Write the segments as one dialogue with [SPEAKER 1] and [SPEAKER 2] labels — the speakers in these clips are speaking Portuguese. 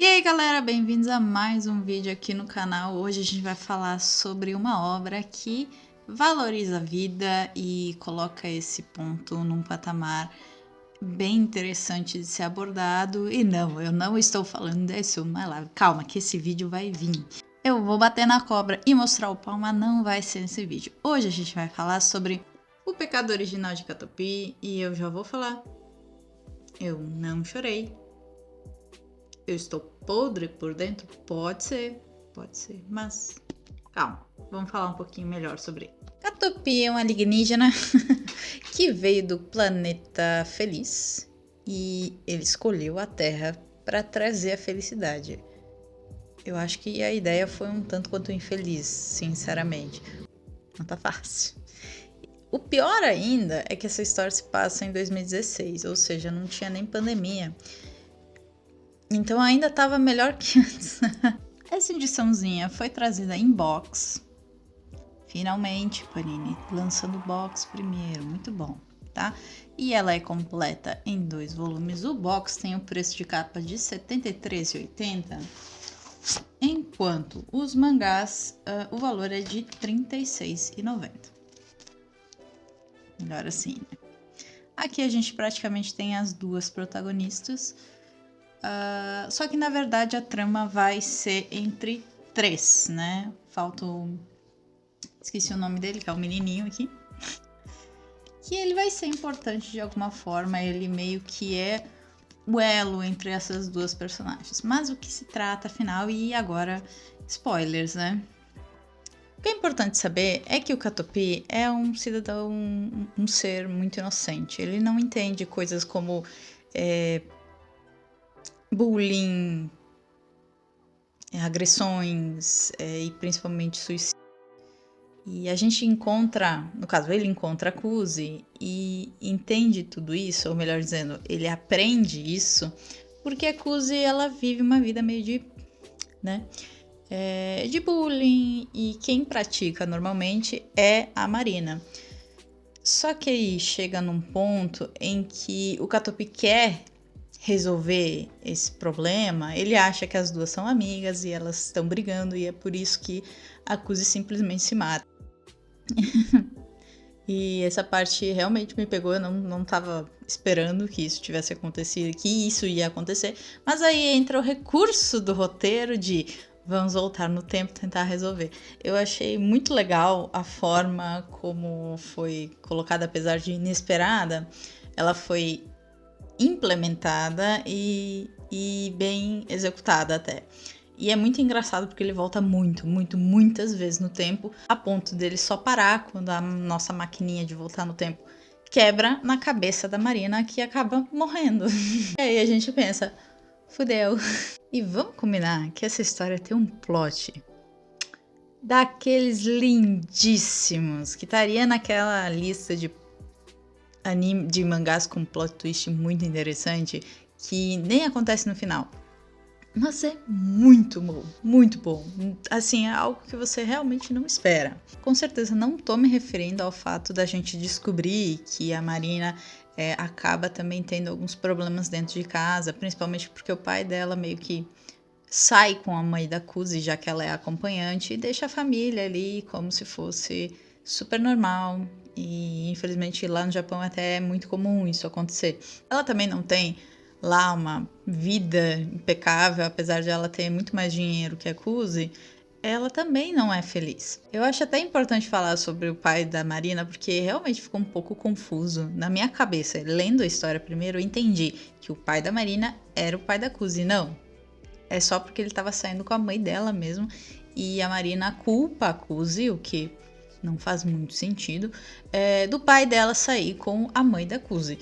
[SPEAKER 1] E aí galera, bem-vindos a mais um vídeo aqui no canal. Hoje a gente vai falar sobre uma obra que valoriza a vida e coloca esse ponto num patamar bem interessante de ser abordado. E não, eu não estou falando desse My Life. Calma, que esse vídeo vai vir. Eu vou bater na cobra e mostrar o pau, mas não vai ser nesse vídeo. Hoje a gente vai falar sobre O Pecado Original de Catupi e eu já vou falar. Eu não chorei. Eu estou podre por dentro? Pode ser, mas calma, vamos falar um pouquinho melhor sobre ele. Catupi é um alienígena que veio do planeta Feliz e ele escolheu a Terra para trazer a felicidade. Eu acho que a ideia foi um tanto quanto infeliz, sinceramente. Não tá fácil. O pior ainda é que essa história se passa em 2016, ou seja, não tinha nem pandemia. Então ainda estava melhor que antes. Essa ediçãozinha foi trazida em box. Finalmente, Panini lançando box primeiro, muito bom, tá? E ela é completa em 2 volumes. O box tem o preço de capa de R$ 73,80, enquanto os mangás, o valor é de R$ 36,90. Melhor assim, né? Aqui a gente praticamente tem as duas protagonistas. Só que na verdade a trama vai ser entre 3, né? Falta o... Esqueci o nome dele, que é o menininho aqui. Que ele vai ser importante de alguma forma, ele meio que é o elo entre essas duas personagens. Mas o que se trata, afinal, e agora spoilers, né? O que é importante saber é que o Catupi é um cidadão, um ser muito inocente. Ele não entende coisas como bullying, agressões e principalmente suicídio. E a gente encontra, no caso, ele encontra a Kuzi e entende tudo isso, ou melhor dizendo, ele aprende isso, porque a Kuzi, ela vive uma vida meio de, né, de bullying, e quem pratica normalmente é a Marina. Só que aí chega num ponto em que o Catupi quer resolver esse problema. Ele acha que as duas são amigas e elas estão brigando, e é por isso que a Kuzi simplesmente se mata. E essa parte realmente me pegou, eu não tava esperando que isso tivesse acontecido, que isso ia acontecer. Mas aí entra o recurso do roteiro de vamos voltar no tempo e tentar resolver. Eu achei muito legal a forma como foi colocada, apesar de inesperada. Ela foi implementada e bem executada até. E é muito engraçado porque ele volta muitas vezes no tempo, a ponto dele só parar quando a nossa maquininha de voltar no tempo quebra na cabeça da Marina, que acaba morrendo. E aí a gente pensa, fudeu. E vamos combinar que essa história tem um plot daqueles lindíssimos, que estaria naquela lista de anime, de mangás com plot twist muito interessante, que nem acontece no final. Mas é muito bom, muito bom. Assim, é algo que você realmente não espera. Com certeza não tô me referindo ao fato da gente descobrir que a Marina acaba também tendo alguns problemas dentro de casa, principalmente porque o pai dela meio que sai com a mãe da Kuzi, já que ela é acompanhante, e deixa a família ali como se fosse super normal. E infelizmente lá no Japão até é muito comum isso acontecer. Ela também não tem lá uma vida impecável, apesar de ela ter muito mais dinheiro que a Kuzi, ela também não é feliz. Eu acho até importante falar sobre o pai da Marina, porque realmente ficou um pouco confuso. Na minha cabeça, lendo a história primeiro, eu entendi que o pai da Marina era o pai da Kuzi. Não, é só porque ele estava saindo com a mãe dela mesmo, e a Marina culpa a Kuzi, o que não faz muito sentido, do pai dela sair com a mãe da Kuzi.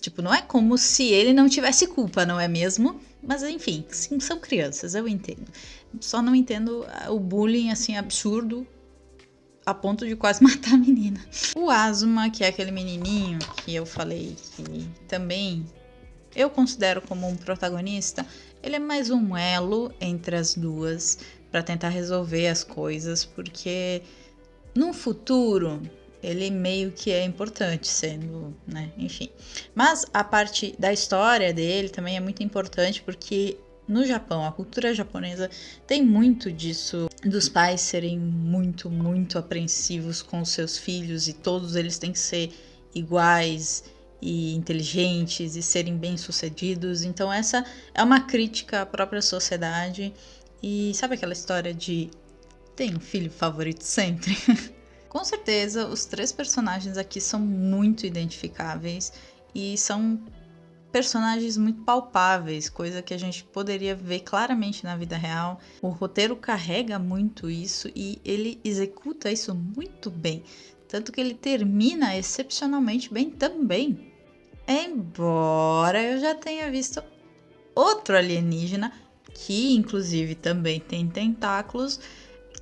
[SPEAKER 1] Tipo, não é como se ele não tivesse culpa, não é mesmo? Mas enfim, sim, são crianças, eu entendo. Só não entendo o bullying, assim, absurdo, a ponto de quase matar a menina. O Azuma, que é aquele menininho que eu falei que também eu considero como um protagonista, ele é mais um elo entre as duas para tentar resolver as coisas, porque no futuro ele meio que é importante, sendo, né, enfim. Mas a parte da história dele também é muito importante, porque No Japão, a cultura japonesa tem muito disso, dos pais serem muito, muito apreensivos com os seus filhos e todos eles têm que ser iguais e inteligentes e serem bem-sucedidos. Então essa é uma crítica à própria sociedade. E sabe aquela história de tem um filho favorito sempre? Com certeza, os 3 personagens aqui são muito identificáveis e são personagens muito palpáveis, coisa que a gente poderia ver claramente na vida real. O roteiro carrega muito isso e ele executa isso muito bem, tanto que ele termina excepcionalmente bem também. Embora eu já tenha visto outro alienígena, que inclusive também tem tentáculos,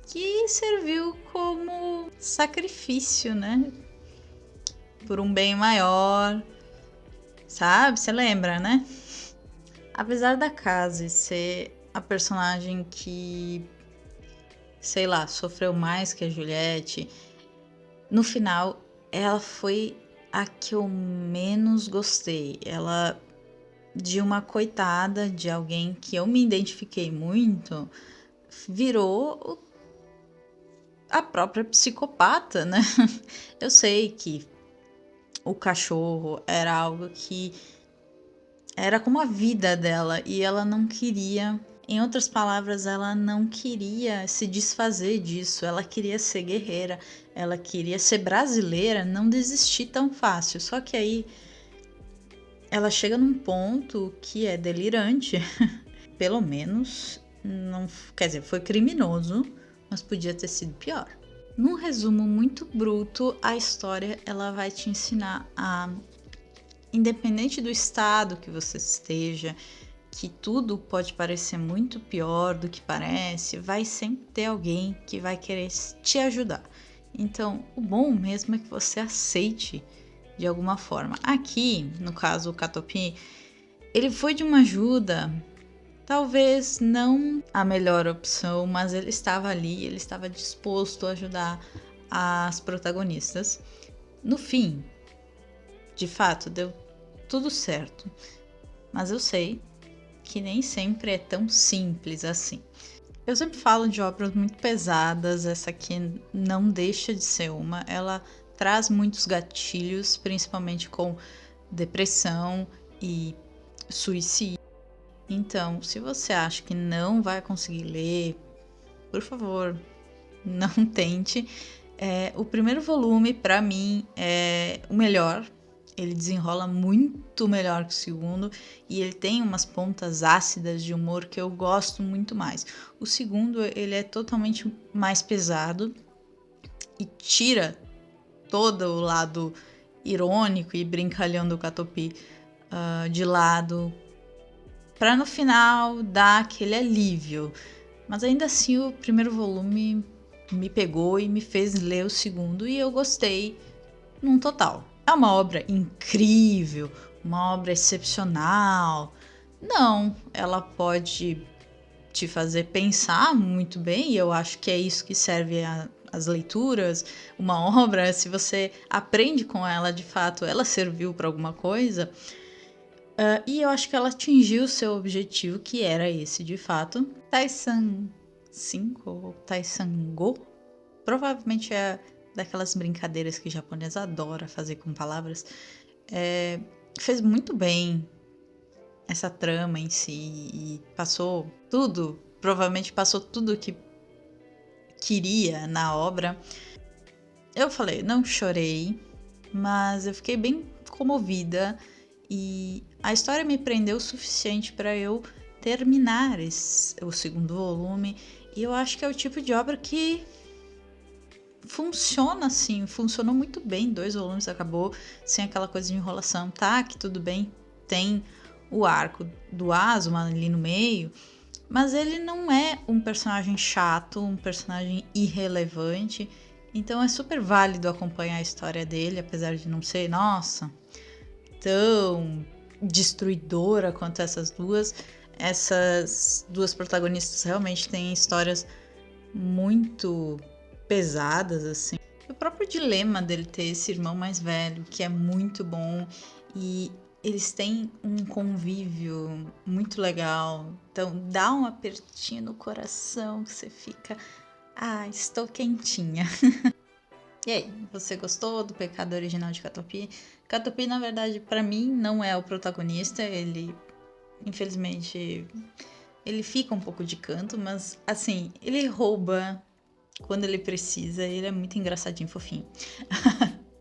[SPEAKER 1] que serviu como sacrifício, né? Por um bem maior. Sabe? Você lembra, né? Apesar da Case ser a personagem que, sei lá, sofreu mais que a Juliette, no final ela foi a que eu menos gostei. Ela, de uma coitada, de alguém que eu me identifiquei muito, virou a própria psicopata, né? Eu sei que o cachorro era algo que era como a vida dela e ela não queria, em outras palavras, ela não queria se desfazer disso, ela queria ser guerreira, ela queria ser brasileira, não desistir tão fácil. Só que aí ela chega num ponto que é delirante, pelo menos não, quer dizer, foi criminoso, mas podia ter sido pior. Num resumo muito bruto, a história ela vai te ensinar a, independente do estado que você esteja, que tudo pode parecer muito pior do que parece, vai sempre ter alguém que vai querer te ajudar. Então, o bom mesmo é que você aceite de alguma forma. Aqui, no caso, o Catopi, ele foi de uma ajuda, talvez não a melhor opção, mas ele estava ali, ele estava disposto a ajudar as protagonistas. No fim, de fato, deu tudo certo, mas eu sei que nem sempre é tão simples assim. Eu sempre falo de obras muito pesadas, essa aqui não deixa de ser uma. Ela traz muitos gatilhos, principalmente com depressão e suicídio. Então, se você acha que não vai conseguir ler, por favor, não tente. O primeiro volume, para mim, é o melhor. Ele desenrola muito melhor que o segundo e ele tem umas pontas ácidas de humor que eu gosto muito mais. O segundo, ele é totalmente mais pesado e tira todo o lado irônico e brincalhão do Catopi de lado, para no final dar aquele alívio. Mas ainda assim, o primeiro volume me pegou e me fez ler o segundo e eu gostei num total. É uma obra incrível, uma obra excepcional. Não, ela pode te fazer pensar muito bem, e eu acho que é isso que serve as leituras. Uma obra, se você aprende com ela de fato, ela serviu para alguma coisa. E eu acho que ela atingiu o seu objetivo, que era esse de fato. Taisan 5 ou Taisango, provavelmente é daquelas brincadeiras que o japonês adora fazer com palavras, fez muito bem essa trama em si e passou tudo, provavelmente passou tudo que queria na obra. Eu falei, não chorei, mas eu fiquei bem comovida e a história me prendeu o suficiente para eu terminar o segundo volume, e eu acho que é o tipo de obra que funciona assim, funcionou muito bem. 2 volumes, acabou sem aquela coisa de enrolação, tá? Que tudo bem, tem o arco do Asuma ali no meio, mas ele não é um personagem chato, um personagem irrelevante, então é super válido acompanhar a história dele, apesar de não ser, nossa, tão destruidora quanto essas duas. Essas duas protagonistas realmente têm histórias muito pesadas, assim. O próprio dilema dele ter esse irmão mais velho, que é muito bom, e eles têm um convívio muito legal. Então dá um apertinho no coração que você fica, estou quentinha. E aí, você gostou do Pecado Original de Catupiry? Catupiry, na verdade, pra mim, não é o protagonista. Ele, infelizmente, ele fica um pouco de canto, mas, assim, ele rouba quando ele precisa. Ele é muito engraçadinho, fofinho.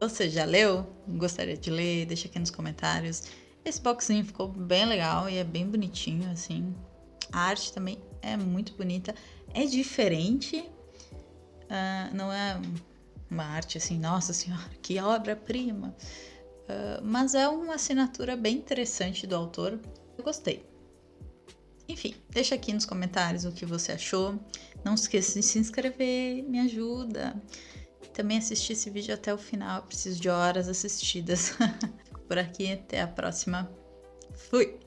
[SPEAKER 1] Você já leu? Gostaria de ler? Deixa aqui nos comentários. Esse boxinho ficou bem legal e é bem bonitinho, assim. A arte também é muito bonita. É diferente. Não é uma arte assim, nossa senhora, que obra-prima. Mas é uma assinatura bem interessante do autor. Eu gostei. Enfim, deixa aqui nos comentários o que você achou. Não esqueça de se inscrever, me ajuda. Também assistir esse vídeo até o final, eu preciso de horas assistidas. Fico por aqui, até a próxima. Fui!